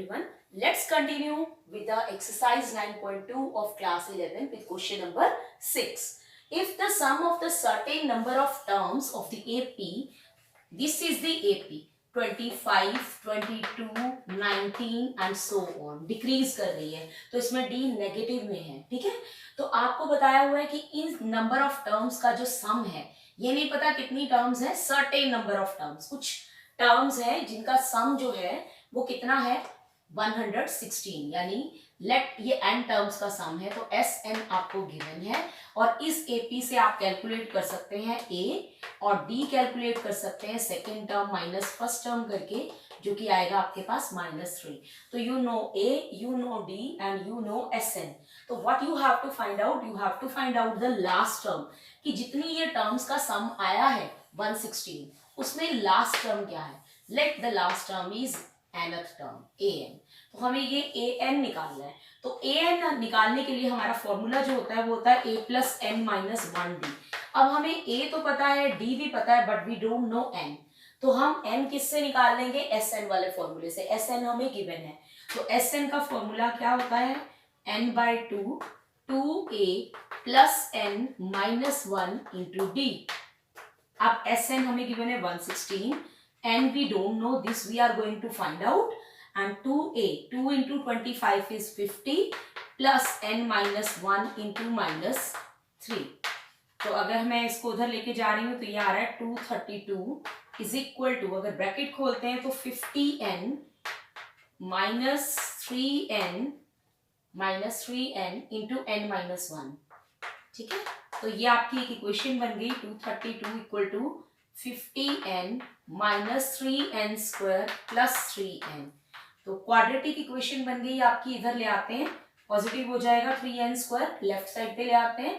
everyone. Let's continue with the exercise 9.2 of class 11 with question number 6. If the sum of the certain number of terms of the AP, this is the AP, 25, 22, 19 and so on, decrease कर रही है, तो इसमें D negative में है, ठीक है। तो आपको बताया हुआ है कि इन नंबर ऑफ टर्म्स का जो सम है, ये नहीं पता कितनी टर्म्स है, सर्टेन नंबर ऑफ टर्म्स, कुछ टर्म्स है जिनका सम जो है वो कितना है 116, यानी लेट ये n टर्म्स का सम है, तो Sn आपको गिवन है और इस AP से आप कैलकुलेट कर सकते हैं A और D कैलकुलेट कर सकते हैं second term minus first term करके, जो कि आएगा आपके पास -3। तो you know A, you know D and you know Sn। तो what you have to find out, you have to find out the last term, कि जितनी ये टर्म्स का सम आया है 116, उसमें लास्ट टर्म क्या है। Let the last term is nth term an, तो हमें ये an निकालना है। तो an निकालने के लिए हमारा फॉर्मूला जो होता है वो होता है a plus n minus 1d। अब हमें a तो पता है, d भी पता है, but we don't know n, तो हम n किससे निकाल लेंगे, Sn वाले फॉर्मूले से। Sn हमें गिवन है, तो Sn का फॉर्मूला क्या होता है, n/2 2a plus n minus 1 into d। अब Sn हमें गिवन है 116, and we don't know this, we are going to find out, and 2a 2 into 25 is 50 plus n minus 1 into minus 3। तो अगर मैं इसको उधर लेके जा रही हूँ तो ये आ रहा है 232 इज इक्वल टू, अगर ब्रैकेट खोलते हैं तो 50n minus 3n into n minus 1, ठीक है। तो ये आपकी एक इक्वेशन बन गई 232 equal to 50n minus 3n square plus 3n। तो क्वाड्रेटिक इक्वेशन बन गई आपकी, इधर ले आते हैं, पॉजिटिव हो जाएगा 3n स्क्वायर, लेफ्ट साइड पे ले आते हैं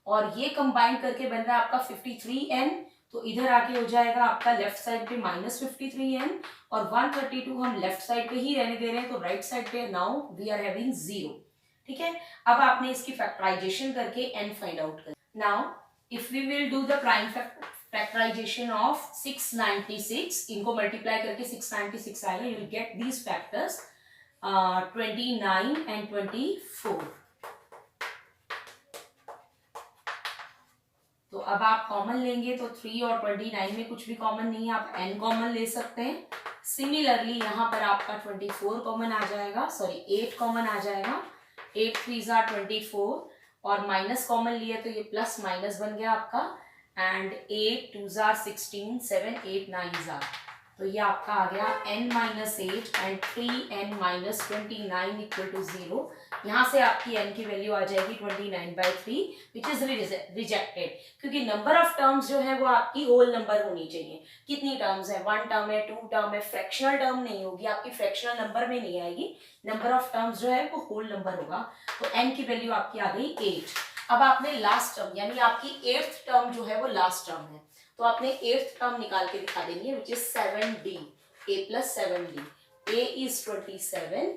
और ये कंबाइन करके बन रहा है आपका 53n, तो इधर आके हो जाएगा आपका लेफ्ट साइड पे माइनस 53n और 132 हम लेफ्ट साइड पे ही रहने दे रहे हैं, तो राइट साइड पे नाउ वी आर हैविंग 0, ठीक है। अब आपने इसकी फैक्टराइजेशन करके n फाइंड आउट कर। Now if we will do the prime factorization of 696, इनको मल्टीप्लाई करके 696 आएगा, you will get these factors 29 and 24। तो अब आप कॉमन लेंगे तो 3 और 29 में कुछ भी कॉमन नहीं है, आप n कॉमन ले सकते हैं। सिमिलरली यहाँ पर आपका 24 कॉमन आ जाएगा, सॉरी 8 कॉमन आ जाएगा, 8 3s are 24 और माइनस कॉमन लिए तो ये प्लस माइनस बन गया आपका, and 8 2s are 16 7 8 9s are, तो ये आपका आ गया n minus 8 and 3n minus 29 equal to 0। यहाँ से आपकी n की वैल्यू आ जाएगी 29/3 विच इज रिजेक्टेड, क्योंकि नंबर ऑफ टर्म्स जो है वो आपकी होल नंबर होनी चाहिए। कितनी टर्म्स है, 1 टर्म है, 2 टर्म है, फ्रैक्शनल टर्म नहीं होगी आपकी, फ्रैक्शनल नंबर में नहीं आएगी, नंबर ऑफ टर्म्स जो है वो होल नंबर होगा। तो n की वैल्यू आपकी आ गई 8। अब आपने लास्ट टर्म यानी आपकी 8th टर्म जो है वो लास्ट टर्म है, तो आपने 8th टर्म निकाल के दिखा देंगे which is 7d, a plus 7d, a is 27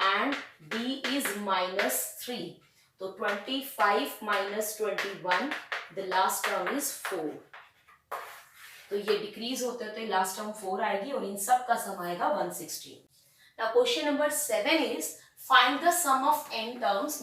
and d is -3, तो 25 minus 21, the last term is 4। तो ये डिक्रीज होते होते लास्ट टर्म 4 आएगी और इन सब का सम आएगा 116। Now question number 7 is find the sum of n terms,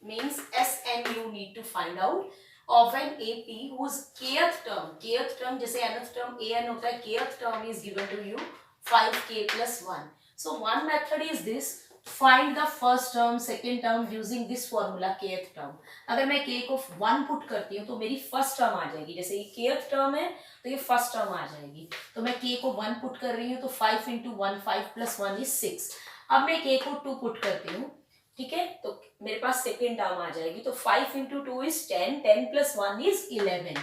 means Sn you need to find out of an AP whose kth term जैसे nth term an होता है, kth term is given to you 5k plus 1। So one method is this, find the first term second term using this formula kth term। अगर मैं k को 1 put करती हूँ तो मेरी फर्स्ट टर्म आ जाएगी, जैसे ये kth टर्म है तो ये फर्स्ट टर्म आ जाएगी, तो मैं k को 1 पुट कर रही हूँ तो 5 into 1 5 plus 1 is 6। अब मैं k को 2 पुट करती हूँ, ठीक है, तो मेरे पास सेकेंड टर्म आ जाएगी, तो 5 into 2 is 10, 10 plus 1 is 11।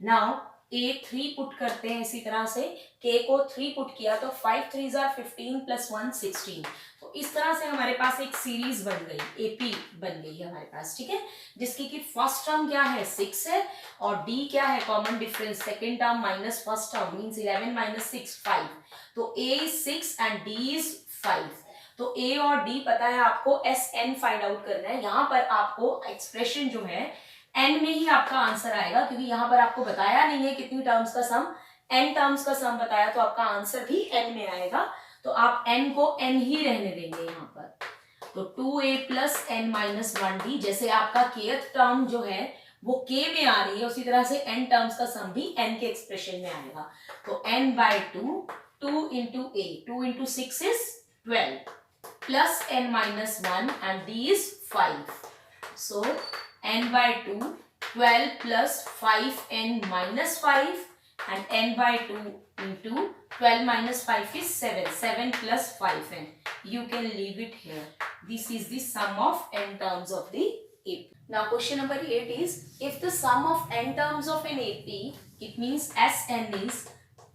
Now a 3 put करते हैं, इसी तरह से k को 3 पुट किया तो 5 3s are 15 plus 1 16। तो इस तरह से हमारे पास एक सीरीज बन गई, AP बन गई है हमारे पास, ठीक है, जिसकी कि फर्स्ट टर्म क्या है 6 है और d क्या है, common difference second term minus first term means 11 minus 6 5, तो a is 6 and d is 5। तो a और d पता है आपको, Sn फाइंड आउट करना है। यहाँ पर आपको एक्सप्रेशन जो है n में ही आपका आंसर आएगा, क्योंकि यहाँ पर आपको बताया नहीं है कितनी टर्म्स का सम, n टर्म्स का सम बताया, तो आपका आंसर भी n में आएगा। तो आप n को n ही रहने देंगे यहाँ पर। तो 2a plus n minus 1d, जैसे आपका kth टर्म जो है वो k में आ रही है, उसी तरह से n टर्म्स का सम भी n के एक्सप्रेशन में आएगा। तो n by 2, 2 into a, 2 into 6 is 12 plus n minus 1 and d is 5. So n by 2, 12 plus 5n minus 5 and n by 2 into 12 minus 5 is 7. 7 plus 5n. You can leave it here. This is the sum of n terms of the AP. Now question number 8 is, if the sum of n terms of an AP, it means Sn is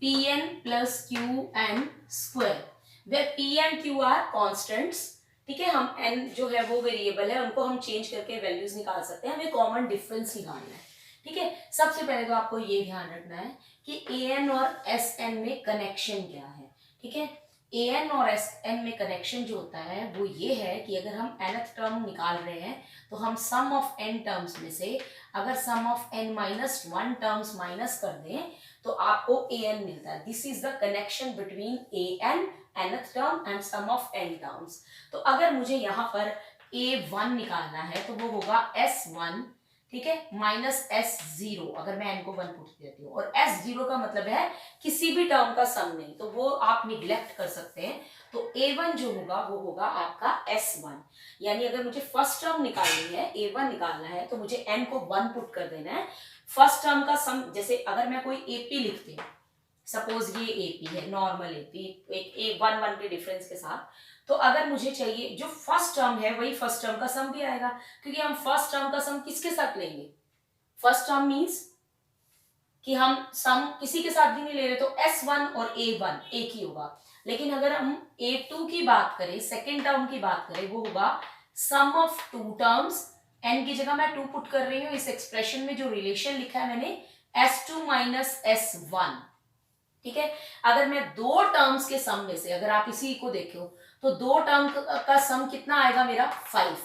Pn plus Qn square. where P and Q are constants, ठीक है, हम n जो है वो variable है, उनको हम change करके वैल्यूज निकाल सकते हैं, हमें कॉमन डिफरेंस निकालना है। ठीक है, सबसे पहले तो आपको ये ध्यान रखना है कि an और Sn में कनेक्शन क्या है। ठीक है, an और Sn में कनेक्शन जो होता है वो ये है कि अगर हम nth टर्म निकाल रहे हैं तो हम सम ऑफ n टर्म्स में से अगर sum of n minus 1 terms minus कर दें तो आपको an मिलता है। This is the connection between an nth term and sum of n terms. तो अगर मुझे यहाँ पर a1 निकालना है तो वो होगा s1, ठीक है, माइनस s0, अगर मैं n को 1 पुट देती हूँ, और s0 का मतलब है किसी भी टर्म का सम नहीं, तो वो आप निग्लेक्ट कर सकते हैं। तो a1 जो होगा वो होगा आपका s1, यानी अगर मुझे फर्स्ट टर्म निकालनी है, a1 निकालना है, तो मुझे n को 1 पुट कर देना है। फर्स्ट टर्म का सम, जैसे अगर मैं कोई AP लिखती हूँ, सपोज ये AP है, नॉर्मल AP, एक 1 के डिफरेंस के साथ, तो अगर मुझे चाहिए जो फर्स्ट टर्म है वही फर्स्ट टर्म का सम भी आएगा, क्योंकि हम फर्स्ट टर्म का सम किसके साथ लेंगे? फर्स्ट टर्म मींस कि हम सम किसी के साथ भी नहीं ले रहे, तो S1 और A1 एक ही होगा। लेकिन अगर हम A2 की बात करें, सेकेंड टर्म की बात करें, वो होगा सम ऑफ टू टर्म्स, n की जगह मैं 2 पुट कर रही हूँ। इस एक्सप्रेशन में जो रिलेशन लिखा है मैंने S2 माइनस S1, ठीक है। अगर मैं दो टर्म्स के सम में से, अगर आप इसी को देखो तो दो टर्म का सम कितना आएगा मेरा? 5,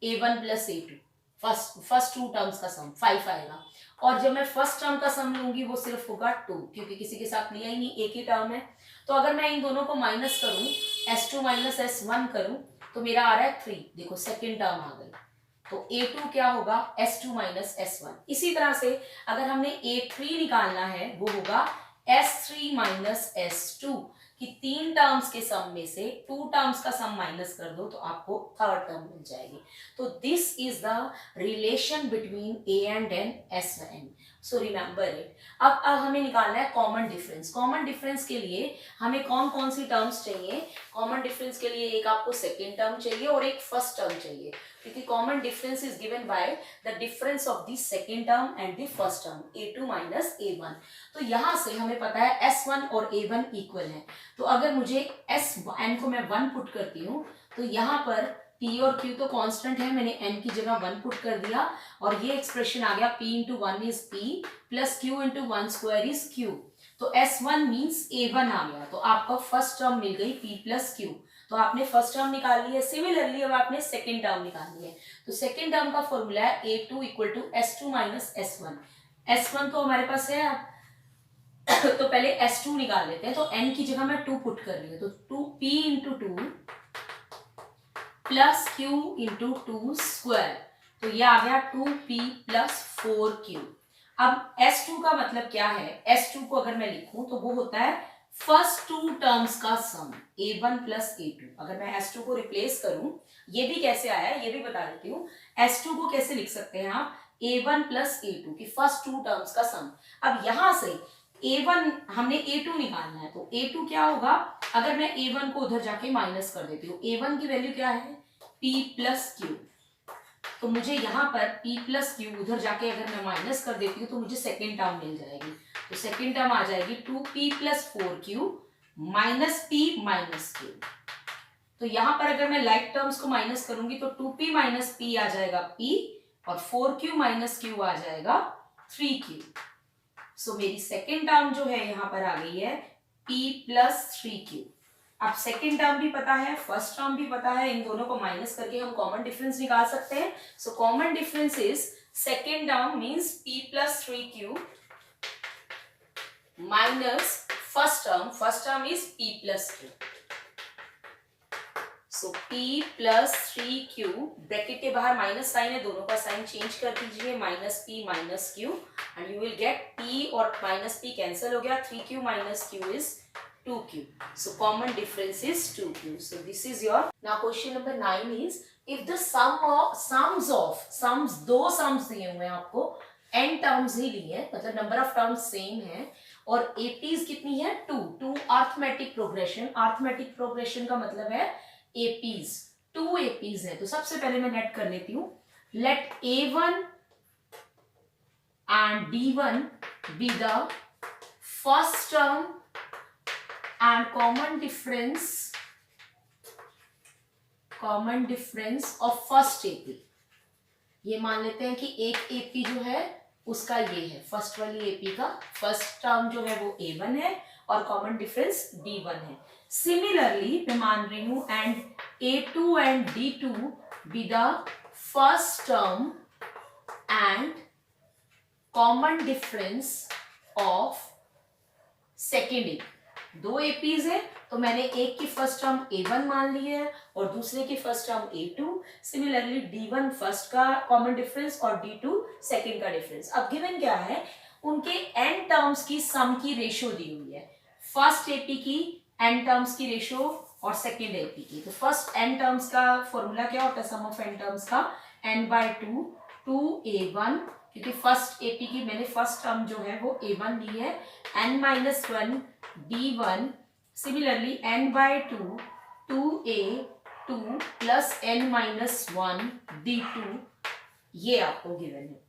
A1 plus A2, first to terms का सम 5 आएगा। और जब मैं फर्स्ट टर्म का सम लूंगी वो सिर्फ होगा 2, क्योंकि किसी के साथ लिया ही नहीं, एक ही टर्म है। तो अगर मैं इन दोनों को माइनस करूं, S2 माइनस S1 करूं, तो मेरा आ रहा है 3। देखो सेकेंड टर्म आ गई, तो A2 क्या होगा? S2 minus S1। इसी तरह से अगर हमने A3 निकालना है, वो होगा S3 माइनस S2, कि 3 टर्म्स के सम में से 2 टर्म्स का सम माइनस कर दो तो आपको थर्ड टर्म मिल जाएगी। तो this is the relation between A and N, S व N। So remember it. अब हमें निकालना है कॉमन डिफरेंस। कॉमन डिफरेंस के लिए हमें कौन कौन सी टर्म्स चाहिए? कॉमन डिफरेंस के लिए एक आपको सेकेंड टर्म चाहिए और एक फर्स्ट टर्म चाहिए, क्योंकि common difference is given by the difference of the second term and the first term, A2 minus A1। तो यहां से हमें पता है S1 और A1 इक्वल है, तो अगर मुझे N को मैं 1 पुट करती हूँ, तो यहाँ पर P और Q तो कांस्टेंट है, मैंने N की जगह 1 पुट कर दिया, और ये एक्सप्रेशन आ गया P into 1 is P plus Q into 1 square is Q। तो S1 मीन्स A1 आ गया, तो आपका फर्स्ट टर्म मिल गई P प्लस Q। तो आपने फर्स्ट टर्म निकाल ली है। सिमिलरली अब आपने सेकेंड टर्म निकालनी है, तो सेकेंड टर्म का फॉर्मूला है A2 equal to S2 minus S1। S1 तो हमारे पास है, तो पहले S2 निकाल लेते हैं। तो N की जगह मैं 2 पुट कर रही हूँ, तो 2P into 2 plus Q into 2 square, तो ये आ गया 2P प्लस 4Q। अब S2 का मतलब क्या है? S2 को अगर मैं लिखूं तो वो होता है फर्स्ट टू टर्म्स का सम, A1 प्लस A2। अगर मैं S2 को रिप्लेस करूं, ये भी कैसे आया है ये भी बता देती हूँ। S2 को कैसे लिख सकते हैं आप? A1 प्लस A2 की फर्स्ट टू टर्म्स का सम। अब यहां से A1 हमने A2 निकालना है, तो A2 क्या होगा? अगर मैं A1 को उधर जाके माइनस कर देती हूँ, A1 की वैल्यू क्या है? P plus Q। तो मुझे यहाँ पर P प्लस Q उधर जाके अगर मैं माइनस कर देती हूँ तो मुझे सेकेंड टर्म मिल जाएगी। तो सेकेंड टर्म आ जाएगी 2P plus 4Q minus P minus Q। तो यहाँ पर अगर मैं लाइक टर्म्स को माइनस करूंगी तो 2P माइनस P आ जाएगा P, और 4Q माइनस Q आ जाएगा 3Q। सो मेरी सेकेंड टर्म जो है यहाँ पर आ गई है P प्लस 3Q। अब सेकेंड टर्म भी पता है, फर्स्ट टर्म भी पता है, इन दोनों को माइनस करके हम कॉमन डिफरेंस निकाल सकते हैं। So common difference is second term means P plus 3Q minus first term is P plus Q। So p plus 3q, bracket के बाहर माइनस साइन है, दोनों का साइन चेंज कर दीजिए, minus p minus q and you will gate p और minus p cancel हो गया, 3q minus q is 2q. So common difference is 2q. So this is your, now question number 9 is if the sums दो sums दिए हुए हैं आपको, n terms ही ली है, मतलब नंबर ऑफ टर्म्स सेम है और एपीज कितनी है 2 अर्थमेटिक प्रोग्रेशन का मतलब है एपीज, 2 एपीज है. तो सबसे पहले मैं नेट कर लेती हूँ. Let a1 and d1 be the first term and common difference of first AP. ये मान लेते हैं कि एक AP जो है उसका ये है, फर्स्ट वाली AP का फर्स्ट टर्म जो है वो A1 है और कॉमन डिफरेंस D1 है. सिमिलरली मैं मान रही हूं and A2 and D2 be the first term and common difference of second AP. दो एपीज है तो मैंने एक की फर्स्ट टर्म A1 मान ली है और दूसरे की first term A2. Similarly D1 first का कॉमन डिफरेंस और D2 सेकंड का डिफरेंस. अब गिवन क्या है, उनके n टर्म्स की सम की रेशियो दी हुई है, फर्स्ट एपी की n टर्म्स की रेशियो और सेकंड एपी की. तो फर्स्ट n टर्म्स का फॉर्मूला क्या होता है, सम ऑफ n टर्म्स का n/2 2a1, क्योंकि फर्स्ट एपी की मैंने फर्स्ट टर्म जो है वो A1 ली है, n-1 D1. Similarly n/2 2a2 plus n-1 D2, ये आपको गिवन है.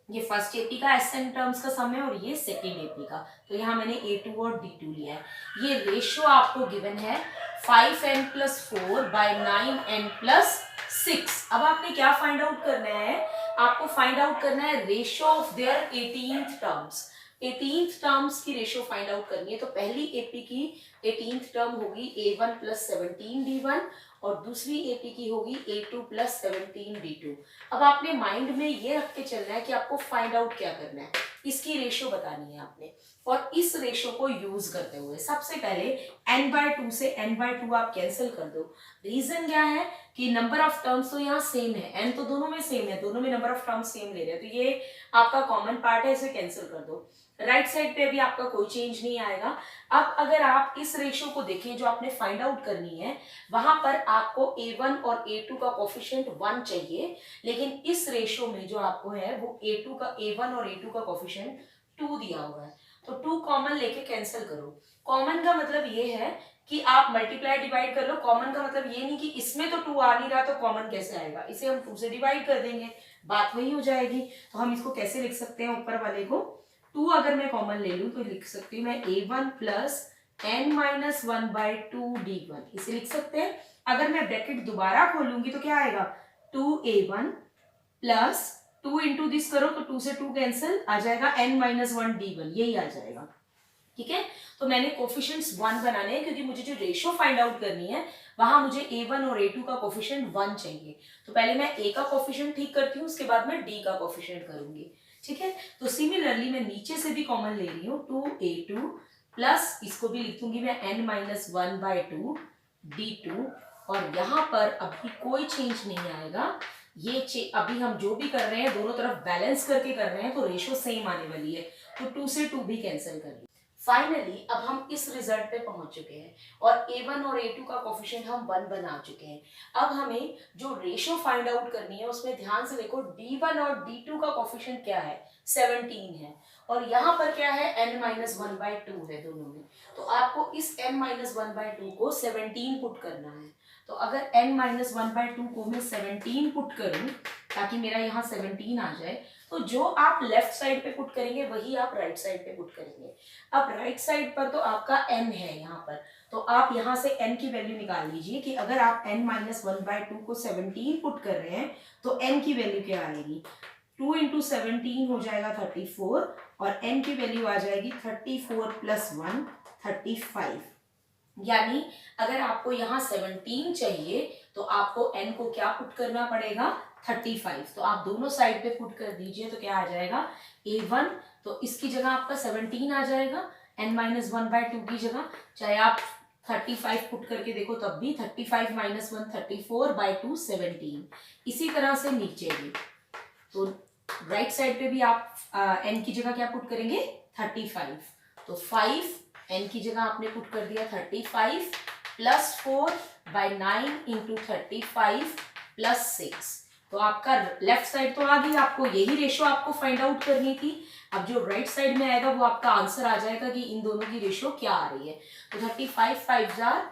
ये फर्स्ट एपी का एसएन टर्म्स का सम है और ये सेकेंड एपी का. तो यहाँ मैंने A2 और D2 लिया है. ये रेशियो आपको गिवन है 5n+4 by 9n+6. अब आपने क्या फाइंड आउट करना है, आपको फाइंड आउट करना है ratio of their 18th terms. 18th terms की रेशियो फाइंड आउट करनी है. तो पहली एपी की 18th टर्म होगी A1 + 17 D1 और दूसरी एपी की होगी A2 + 17 D2. अब आपने माइंड में ये रख के चलना है कि आपको फाइंड आउट क्या करना है, इसकी रेशियो बतानी है आपने. और इस रेशियो को यूज करते हुए सबसे पहले n/2 से n/2 आप कैंसिल कर दो. रीजन क्या है कि नंबर ऑफ टर्म्स तो यहाँ सेम है, n तो दोनों में सेम है, दोनों में नंबर ऑफ टर्म्स सेम ले रहे हैं, तो ये आपका कॉमन पार्ट है, इसे कैंसिल कर दो. राइट साइड पे भी आपका कोई चेंज नहीं आएगा. अब अगर आप इस रेशियो को देखें जो आपने फाइंड आउट करनी है, वहां पर आपको A1 और A2 का कोफिशिएंट 1 चाहिए, लेकिन इस रेशियो में जो आपको है वो A1 और A2 का कोफिशिएंट 2 दिया हुआ है. तो 2 कॉमन लेके कैंसिल करो. कॉमन का मतलब ये है कि आप मल्टीप्लाई डिवाइड कर लो. कॉमन का मतलब ये नहीं कि इसमें तो 2 आ नहीं रहा तो कॉमन कैसे आएगा, इसे हम 2 से डिवाइड कर देंगे, बात वही हो जाएगी. तो हम इसको कैसे लिख सकते हैं, ऊपर वाले को 2 अगर मैं कॉमन ले लूं तो लिख सकती हूँ मैं A1 + n-1/2 D1, इसे लिख सकते हैं. अगर मैं ब्रैकेट दोबारा खोलूंगी तो क्या आएगा, 2a1 प्लस 2 इंटू दिस करो तो 2 से 2 कैंसिल आ जाएगा, n-1 D1 यही आ जाएगा. ठीक है, तो मैंने कोफिशिएंट्स 1 बनाने हैं क्योंकि मुझे जो रेशियो फाइंड आउट करनी है वहां मुझे A1 और A2 का कोफिशिएंट 1 चाहिए. तो पहले मैं A का कोफिशिएंट ठीक करती हूँ, उसके बाद मैं D का कोफिशिएंट करूंगी. ठीक है, तो सिमिलरली मैं नीचे से भी कॉमन ले रही हूँ 2a2 प्लस इसको भी लिख दूंगी मैं n-1/2 D2 और यहाँ पर अभी कोई चेंज नहीं आएगा. ये अभी हम जो भी कर रहे हैं दोनों तरफ बैलेंस करके कर रहे हैं तो रेशियो सेम आने वाली है, तो 2 से 2 भी कैंसिल कर ली. फाइनली अब हम इस रिजल्ट पे पहुंच चुके हैं और A1 और A2 का कोफिशिएंट हम 1 बना चुके हैं. अब हमें जो रेशियो फाइंड आउट करनी है उसमें ध्यान से देखो, D1 और D2 का कोफिशिएंट क्या है, 17 है और यहाँ पर क्या है, n-1/2 है दोनों में. तो आपको इस n-1/2 को 17 पुट करना है. तो अगर n-1/2 को मैं 17 पुट करूं ताकि मेरा यहाँ 17 आ जाए, तो जो आप लेफ्ट साइड पे पुट करेंगे वही आप राइट साइड पे पुट करेंगे. अब राइट साइड पर तो आपका n है यहाँ पर, तो आप यहाँ से n की वैल्यू निकाल लीजिए कि अगर आप n-1/2 को 17 पुट कर रहे हैं तो n की वैल्यू क्या आएगी, 2 × 17 हो जाएगा 34 और n की वैल्यू आ जाएगी 34 + 1 35. यानी अगर आपको यहाँ 17 चाहिए तो आपको n को क्या पुट करना पड़ेगा, 35. तो आप दोनों साइड पे पुट कर दीजिए तो क्या आ जाएगा, A1 तो इसकी जगह आपका 17 आ जाएगा n-1/2 की जगह, चाहे आप 35 पुट करके देखो तब भी 35 माइनस 1 34 बाई 2 17। इसी तरह से नीचे भी, तो राइट साइड पे भी आप n की जगह क्या पुट करेंगे 35, तो 5 n की जगह आपने पुट कर दिया 35 प्लस 4 बाई 9 इंटू 35 प्लस 6, तो आपका लेफ्ट साइड तो आ गई, आपको यही रेशो आपको फाइंड आउट करनी थी। अब जो राइट साइड में आएगा वो आपका आंसर आ जाएगा कि इन दोनों की रेशो क्या आ रही है। तो 35 5 जार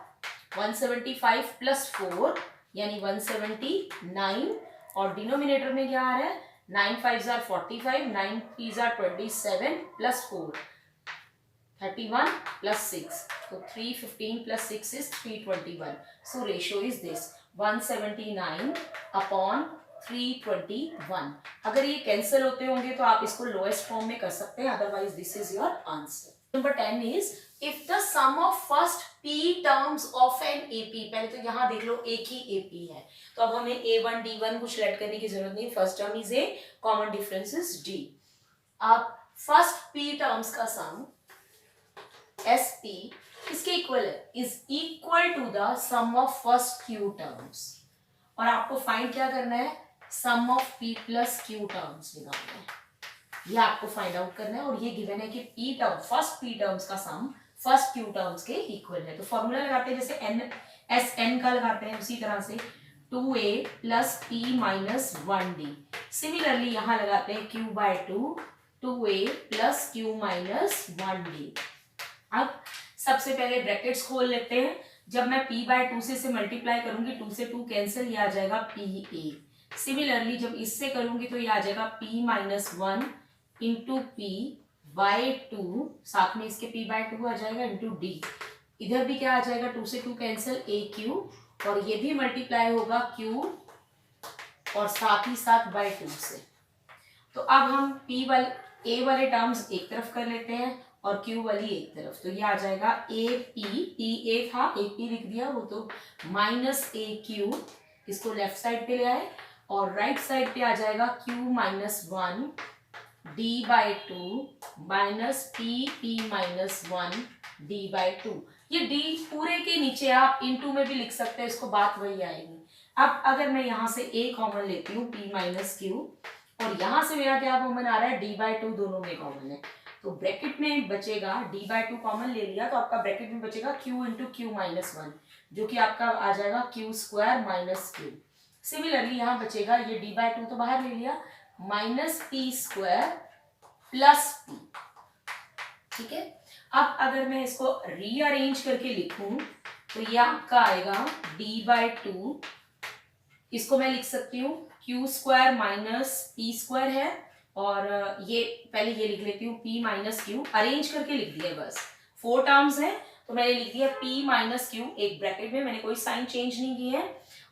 175 प्लस 4 यानी 179, और डिनोमिनेटर में क्या आ रहा है 9 5 jar 45, 9 3 jar 27 plus 4 31 plus 6, so 315 plus 6 is 321. So ratio is this 179 upon 321. अगर ये कैंसिल होते होंगे तो आप इसको लोएस्ट फॉर्म में कर सकते हैं, otherwise this is your answer. Number 10 is if the sum of first p terms of an AP, पहले तो यहाँ देख लो एक ही AP है, तो अब हमें A1 D1 कुछ लेट करने की जरूरत नहीं, first term is A, common difference is D। अब फर्स्ट p टर्म्स का सम SP इसके इक्वल है, is equal to the sum of first Q terms, और आपको फाइंड क्या करना है sum of P plus Q terms निकालना है, ये आपको फाइंड आउट करना है। और ये गिवन है कि P term first P terms का सम फर्स्ट Q टर्म्स के इक्वल है, तो फॉर्मूला लगाते हैं जैसे n SN का लगाते हैं उसी तरह से 2A plus P minus 1D। Similarly यहाँ लगाते हैं Q by 2 2A plus Q minus 1D। अब सबसे पहले ब्रैकेट्स खोल लेते हैं, जब मैं p बाय 2 से मल्टीप्लाई करूंगी 2 से 2 कैंसिल, ये आ जाएगा PA। सिमिलरली जब इससे करूंगी तो ये आ जाएगा p minus 1 into p by 2, साथ में इसके p बाय 2 आ जाएगा इंटू d, इधर भी क्या आ जाएगा 2 से 2 कैंसिल AQ, और ये भी मल्टीप्लाई होगा Q और साथ ही साथ बाय 2 से। तो अब हम p वाले a वाले टर्म्स एक तरफ कर लेते हैं और Q वाली एक तरफ, तो ये आ जाएगा AP था AP लिख दिया, वो तो माइनस AQ, इसको लेफ्ट साइड पे ले आए, और राइट साइड पे आ जाएगा Q minus 1 D by 2 minus P minus 1 D by 2। ये D पूरे के नीचे आप इनटू में भी लिख सकते हैं, इसको बात वही आएगी। अब अगर मैं यहाँ से A कॉमन लेती हूँ P माइनस Q, और यहाँ से मेरा क्या कॉमन आ रहा है D बाई 2, दोनों में कॉमन है, तो ब्रैकेट में बचेगा D बाई 2 कॉमन ले लिया, तो आपका ब्रैकेट में बचेगा Q इंटू Q माइनस 1, जो कि आपका आ जाएगा Q square minus Q। Similarly यहाँ बचेगा ये D बाई 2 तो बाहर ले लिया, minus P square plus P। ठीक है, अब अगर मैं इसको रीअरेंज करके लिखूं तो ये आपका आएगा D बाई 2, इसको मैं लिख सकती हूँ Q square minus P square है, और ये पहले ये लिख लेती हूँ P माइनस Q, अरेंज करके लिख दिया, बस 4 टर्म्स है तो मैंने लिख दिया P माइनस Q एक ब्रैकेट में, मैंने कोई साइन चेंज नहीं की है,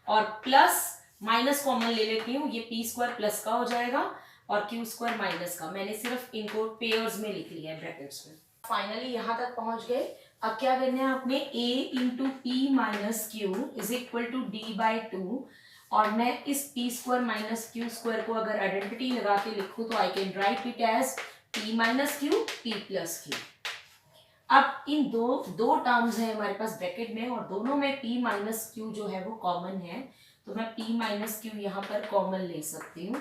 और प्लस माइनस कॉमन ले लेती हूँ, ये P स्क्वायर प्लस का हो जाएगा और Q स्क्वायर माइनस का, मैंने सिर्फ इनको पेयर्स में लिख लिया है ब्रैकेट्स में। फाइनली यहाँ तक पहुंच गए। अब क्या करना है आपने A into P minus Q is equal to D by 2, और मैं इस P square minus Q square को अगर आइडेंटिटी लगा के लिखूं तो I can write it as P minus Q P plus Q। अब इन दो टर्म्स है हमारे पास ब्रैकेट में, और दोनों में P माइनस Q जो है वो कॉमन है, तो मैं P माइनस Q यहाँ पर कॉमन ले सकती हूँ,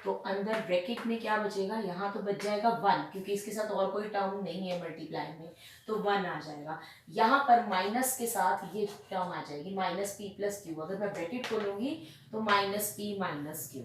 तो अंदर ब्रैकेट में क्या बचेगा, यहाँ तो बच जाएगा 1, क्योंकि इसके साथ और कोई टर्म नहीं है मल्टीप्लाई में, तो 1 आ जाएगा। यहाँ पर माइनस के साथ ये टर्म आ जाएगी माइनस P प्लस Q, अगर मैं ब्रैकेट खोलूंगी तो माइनस P माइनस Q।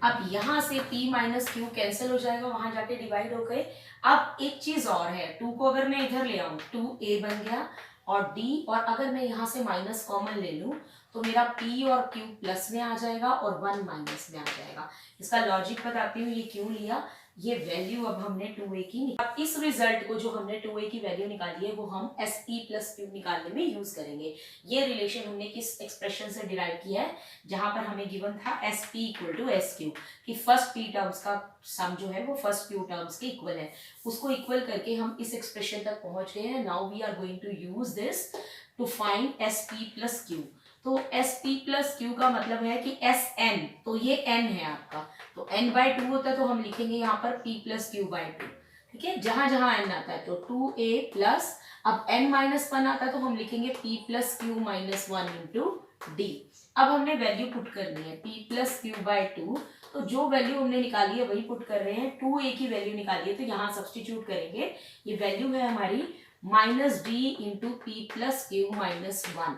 अब यहाँ से P माइनस Q कैंसिल हो जाएगा, वहां जाके डिवाइड हो गए। अब एक चीज और है, 2 को अगर मैं इधर ले आऊं 2A बन गया और D, और अगर मैं यहाँ से माइनस कॉमन ले लूं तो मेरा P और Q प्लस में आ जाएगा और 1 माइनस में आ जाएगा। इसका लॉजिक बताती हूँ ये क्यों लिया। ये वैल्यू अब हमने 2A की, अब इस रिजल्ट को जो हमने 2A की वैल्यू निकाली है वो हम SP प्लस Q निकालने में यूज करेंगे। ये रिलेशन हमने किस एक्सप्रेशन से डिराइव किया है, जहां पर हमें गिवन था SP इक्वल टू SQ, कि फर्स्ट P टर्म्स का सम जो है वो फर्स्ट Q टर्म्स के इक्वल है, उसको इक्वल करके हम इस एक्सप्रेशन तक पहुंच गए हैं। Now we are going to use this to find SP plus Q। तो SP प्लस Q का मतलब है कि SN, तो ये N है आपका, तो N बाई 2 होता है तो हम लिखेंगे यहाँ पर P प्लस Q बाई 2, ठीक है, जहां जहां n आता है तो 2a प्लस, अब n-1 आता है तो हम लिखेंगे p plus Q minus 1 into D. अब हमने वैल्यू पुट करनी है p प्लस क्यू बाय 2, तो जो वैल्यू हमने निकाली है वही पुट कर रहे हैं। 2a की वैल्यू निकाली है तो यहाँ सब्सटीट्यूट करेंगे, ये वैल्यू है हमारी minus D into P plus Q minus 1,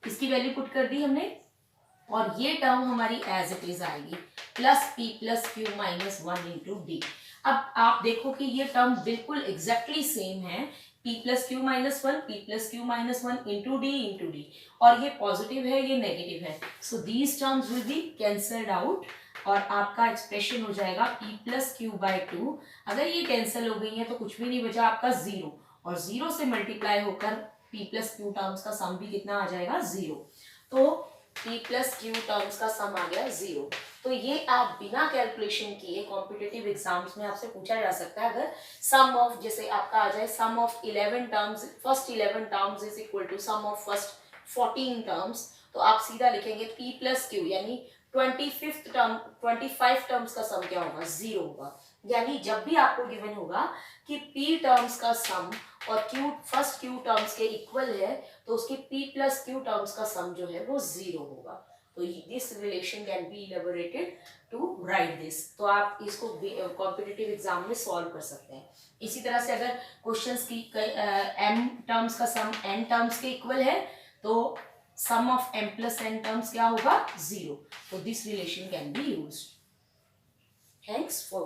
इसकी वैल्यू पुट कर दी हमने, और ये टर्म हमारी एज इट इज आएगी plus P plus Q minus 1 into D. अब आप देखो कि ये टर्म बिल्कुल एग्जैक्टली सेम है, p plus Q minus 1, p plus Q minus 1 into D, और ये पॉजिटिव है ये नेगेटिव है, so these terms will be cancelled out और आपका एक्सप्रेशन हो जाएगा p प्लस क्यू बाय 2। अगर ये कैंसिल हो गई है तो कुछ भी नहीं बचा आपका जीरो, और जीरो से मल्टीप्लाई होकर p प्लस क्यू टर्म्स का सम भी कितना आ जाएगा, जीरो। तो p प्लस क्यू टर्म्स का सम आ गया जीरो। तो ये आप बिना कैलकुलेशन किए कॉम्पिटिटिव एग्जाम्स में आपसे पूछा जा सकता है। अगर सम ऑफ, जैसे आपका आ जाए sum of 11 terms, first 11 terms is equal to sum of first 14 terms, तो आप सीधा लिखेंगे p प्लस क्यू, यानी 25 टर्म्स का सम क्या होगा, जीरो होगा। यानी जब भी आपको गिवन होगा कि p टर्म्स का सम और q फर्स्ट q टर्म्स के इक्वल है, तो उसके p प्लस q टर्म्स का सम जो है वो जीरो होगा। तो this relation can be elaborated to write this. तो आप इसको कॉम्पिटिटिव एग्जाम में सॉल्व कर सकते हैं। इसी तरह से अगर क्वेश्चंस की m टर्म्स का सम n टर्म्स के इक्वल है तो sum of m plus n terms क्या होगा, जीरो। तो this relation can be used. Thanks for